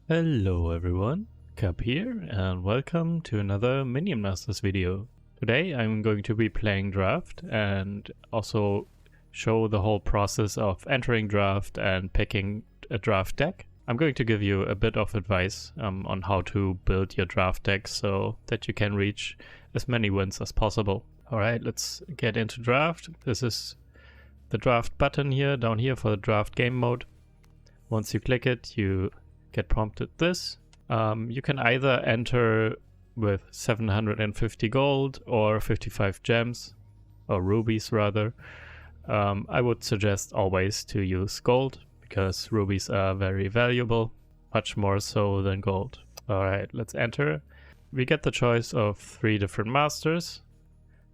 Hello everyone, Cap here, and welcome to another Minion Masters video. Today I'm going to be playing Draft and also show the whole process of entering Draft and picking a Draft deck. I'm going to give you a bit of advice on how to build your Draft deck so that you can reach as many wins as possible. Alright, let's get into Draft. This is the Draft button here, down here for the Draft game mode. Once you click it, you get prompted this. You can either enter with 750 gold or 55 gems, or rubies rather. I would suggest always to use gold because rubies are very valuable, much more so than gold. Alright, let's enter. We get the choice of 3 different masters.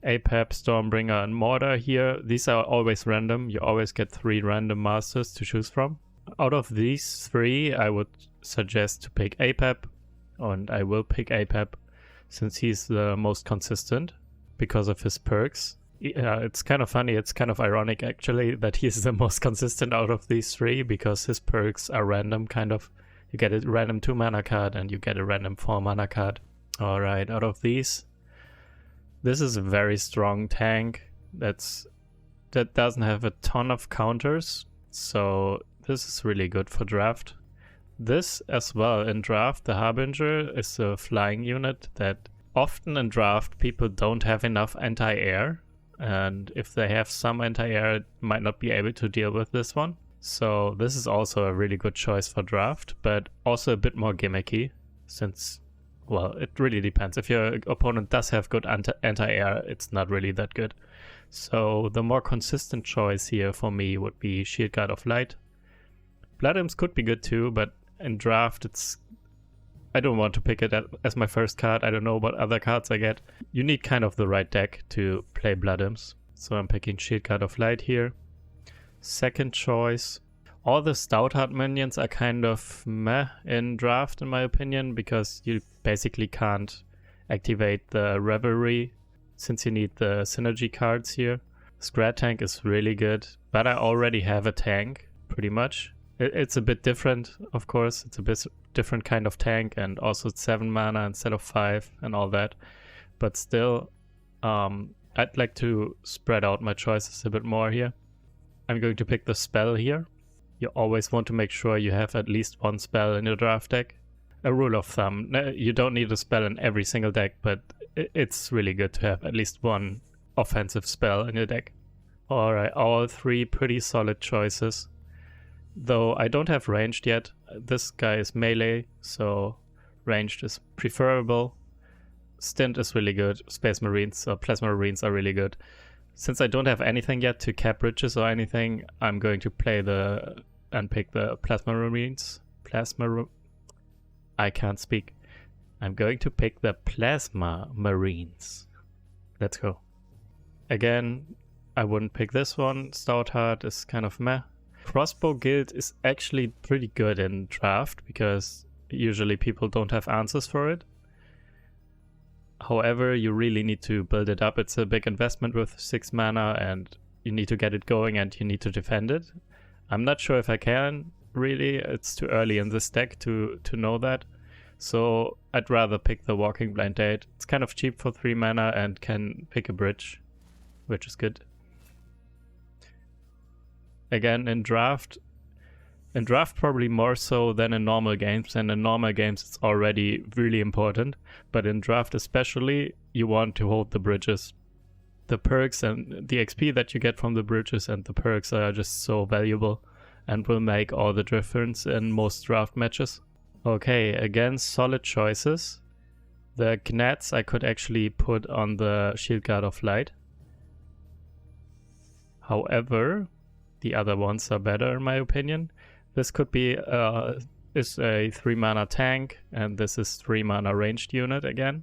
Apep, Stormbringer and Mortar here. These are always random. You always get 3 random masters to choose from. Out of these 3, I would suggest to pick Apep, and I will pick Apep since he's the most consistent because of his perks. It's kind of funny, it's kind of ironic actually that he's the most consistent out of these 3 because his perks are random, kind of. You get a random 2 mana card and you get a random 4 mana card. Alright, out of these, this is a very strong tank that doesn't have a ton of counters, so this is really good for Draft. This as well in Draft, the Harbinger is a flying unit that often in Draft people don't have enough anti-air, and if they have some anti-air it might not be able to deal with this one. So this is also a really good choice for Draft, but also a bit more gimmicky since, well, it really depends. If your opponent does have good anti-air, it's not really that good. So the more consistent choice here for me would be Shield Guard of Light. Blood Imps could be good too, but in Draft I don't want to pick it as my first card. I don't know what other cards I get. You need kind of the right deck to play Blood Imps. So I'm picking Shield Guard of Light here. Second choice. All the Stoutheart minions are kind of meh in Draft in my opinion, because you basically can't activate the Revelry since you need the synergy cards here. Scrat Tank is really good, but I already have a tank pretty much. It's a bit different, of course. It's a bit different kind of tank, and also it's 7 mana instead of 5 and all that. But still, I'd like to spread out my choices a bit more here. I'm going to pick the spell here. You always want to make sure you have at least one spell in your Draft deck. A rule of thumb, you don't need a spell in every single deck, but it's really good to have at least one offensive spell in your deck. Alright, all 3 pretty solid choices. Though I don't have ranged yet. This guy is melee, so ranged is preferable. Stint is really good. Space Marines or Plasma Marines are really good. Since I don't have anything yet to cap bridges or anything, I'm going to play and pick the Plasma Marines. I can't speak. I'm going to pick the Plasma Marines. Let's go. Again, I wouldn't pick this one. Stoutheart is kind of meh. Crossbow Guild is actually pretty good in Draft because usually people don't have answers for it. However, you really need to build it up. It's a big investment with 6 mana and you need to get it going and you need to defend it. I'm not sure if I can, really. It's too early in this deck to know that. So I'd rather pick the Walking Blind Date. It's kind of cheap for 3 mana and can pick a bridge, which is good. Again, in Draft probably more so than in normal games, and in normal games it's already really important, but in Draft especially, you want to hold the bridges. The perks and the XP that you get from the bridges and the perks are just so valuable and will make all the difference in most Draft matches. Okay, again, solid choices. The Gnats I could actually put on the Shield Guard of Light. However, the other ones are better in my opinion. This could be is a 3 mana tank, and this is 3 mana ranged unit again.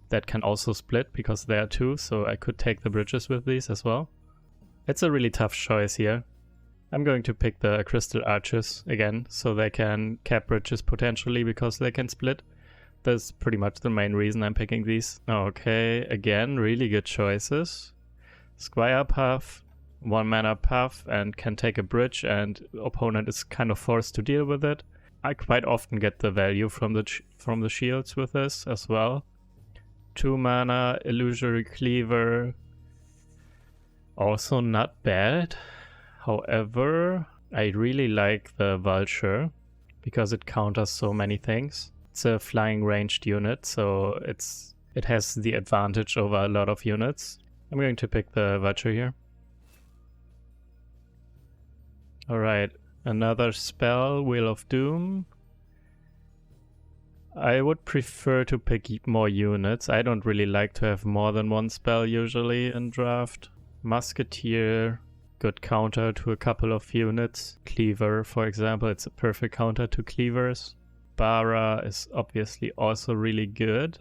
That can also split because there are 2, so I could take the bridges with these as well. It's a really tough choice here. I'm going to pick the Crystal Archers again, so they can cap bridges potentially because they can split. That's pretty much the main reason I'm picking these. Okay, again, really good choices. Squire Path, 1 mana path and can take a bridge, and opponent is kind of forced to deal with it. I quite often get the value from the shields with this as well. 2 mana, Illusory Cleaver, also not bad. However, I really like the Vulture because it counters so many things. It's a flying ranged unit, so it has the advantage over a lot of units. I'm going to pick the Vulture here. Alright, another spell, Wheel of Doom. I would prefer to pick more units. I don't really like to have more than one spell usually in draft. Musketeer, good counter to a couple of units. Cleaver, for example, it's a perfect counter to Cleavers. Bara is obviously also really good.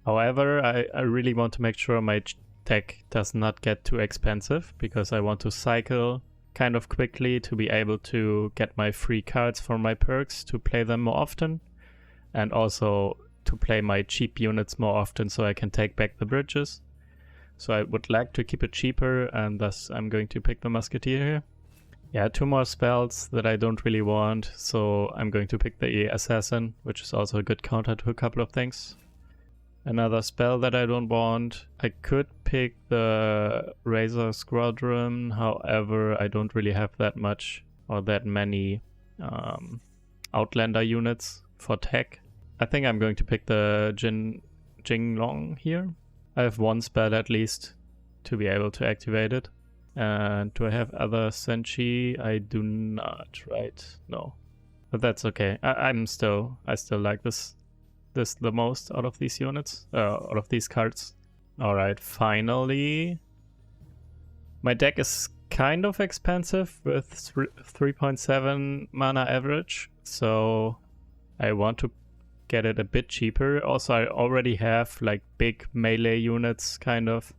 However, I really want to make sure my deck does not get too expensive, because I want to cycle kind of quickly to be able to get my free cards for my perks to play them more often, and also to play my cheap units more often so I can take back the bridges. So I would like to keep it cheaper, and thus I'm going to pick the Musketeer here. Yeah, 2 more spells that I don't really want, so I'm going to pick the Assassin, which is also a good counter to a couple of things. Another spell that I don't want, I could pick the Razor Squadron, however I don't really have that much or that many Outlander units for tech. I think I'm going to pick the Jinglong here. I have 1 spell at least to be able to activate it. And do I have other Senshi? I do not, right? No. But that's okay. I still like this the most out of these units, out of these cards. Alright, finally. My deck is kind of expensive with 3.7 mana average, so I want to get it a bit cheaper. Also, I already have like big melee units kind of,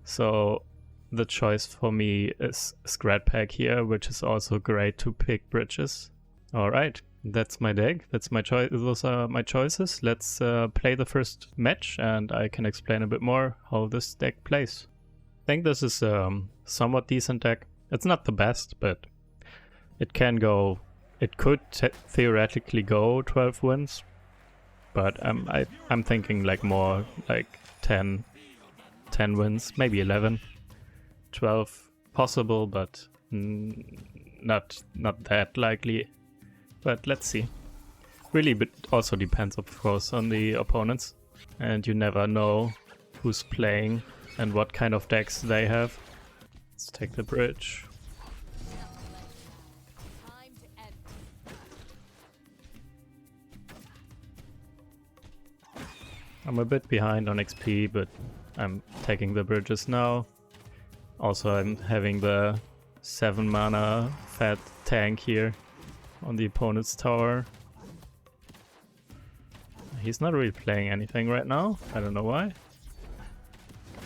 so the choice for me is Scrat Pack here, which is also great to pick bridges. Alright, that's my deck, that's my choice. Those are my choices. Let's play the first match and I can explain a bit more how this deck plays. I think this is a somewhat decent deck. It's not the best, but it can go, it could theoretically go 12 wins, but I'm thinking like more like 10 wins, maybe 11. 12 possible, but not that likely. But let's see. Really, but also depends, of course, on the opponents, and you never know who's playing and what kind of decks they have. Let's take the bridge. I'm a bit behind on XP, but I'm taking the bridges now. Also, I'm having the 7 mana fat tank here on the opponent's tower. He's not really playing anything right now. I don't know why.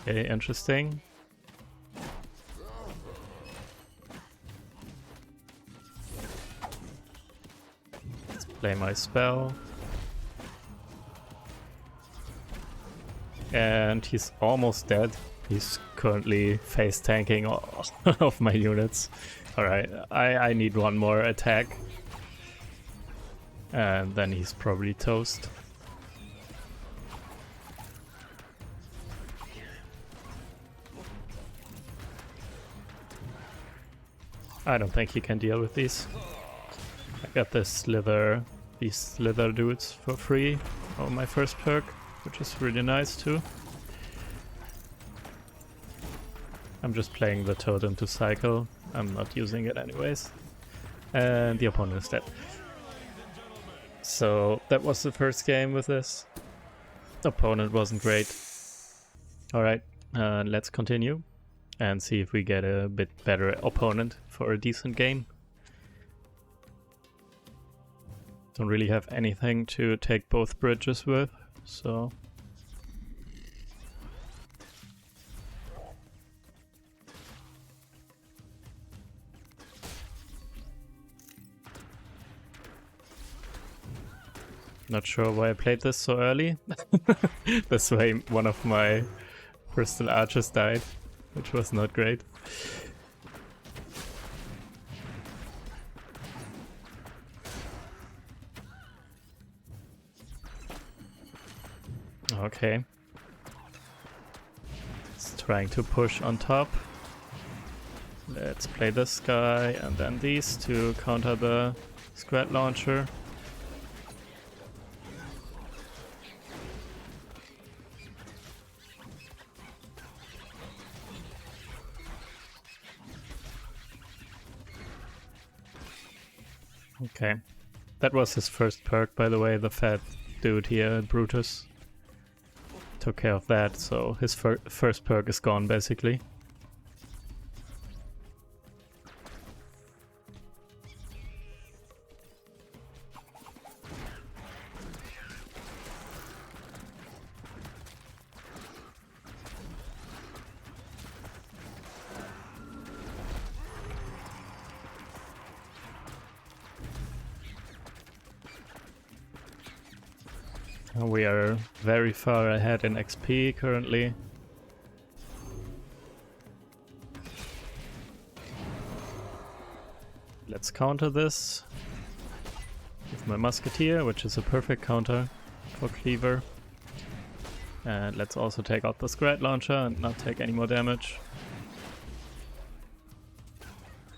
Okay, interesting. Let's play my spell. And he's almost dead. He's currently face tanking all of my units. Alright, I need 1 more attack. And then he's probably toast. I don't think he can deal with these. I got these slither dudes for free on my first perk, which is really nice too. I'm just playing the totem to cycle. I'm not using it anyways. And the opponent is dead. So that was the first game with this. The opponent wasn't great. Alright, let's continue and see if we get a bit better opponent for a decent game. Don't really have anything to take both bridges with, so... Not sure why I played this so early. This way one of my crystal archers died, which was not great. Okay. It's trying to push on top. Let's play this guy and then these to counter the Scrat launcher. Okay. That was his first perk, by the way, the fat dude here, Brutus. Took care of that, so his first perk is gone, basically. We are very far ahead in XP currently. Let's counter this with my Musketeer, which is a perfect counter for Cleaver. And let's also take out the Scrat launcher and not take any more damage.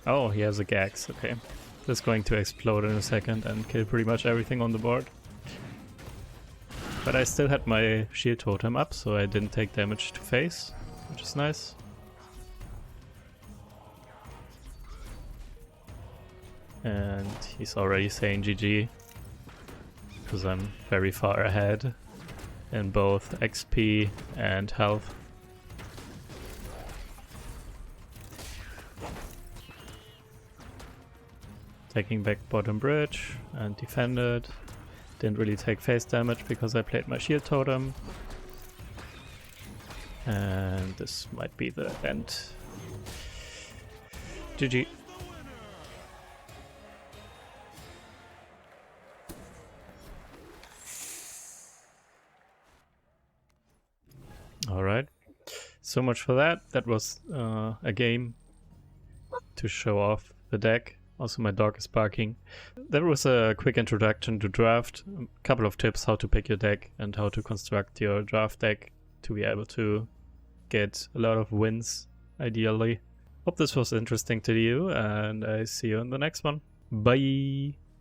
Oh, he has a Gax, okay. This is going to explode in a second and kill pretty much everything on the board. But I still had my shield totem up, so I didn't take damage to face, which is nice. And he's already saying GG, because I'm very far ahead in both XP and health. Taking back bottom bridge and defended. Didn't really take face damage because I played my shield totem. And this might be the end. GG. Alright. So much for that. That was a game to show off the deck. Also, my dog is barking. That was a quick introduction to draft. A couple of tips how to pick your deck and how to construct your draft deck to be able to get a lot of wins, ideally. Hope this was interesting to you, and I see you in the next one. Bye!